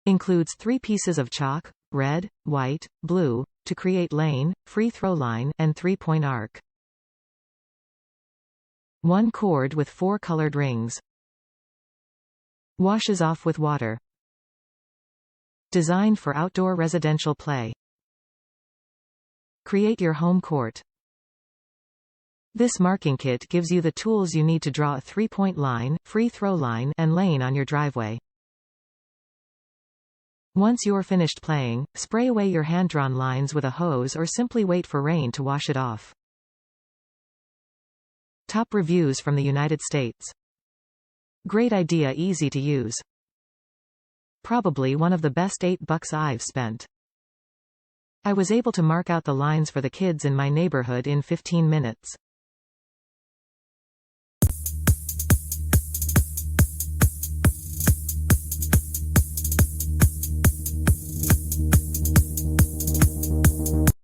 Includes 3 pieces of chalk, red, white, blue, to create lane, free throw line, and 3-point arc. 1 cord with 4 colored rings. Washes off with water. Designed for outdoor residential play. Create your home court. This marking kit gives you the tools you need to draw a 3-point line, free throw line, and lane on your driveway. Once you're finished playing, spray away your hand-drawn lines with a hose or simply wait for rain to wash it off. Top reviews from the United States. Great idea, easy to use. Probably one of the best $8 I've spent. I was able to mark out the lines for the kids in my neighborhood in 15 minutes.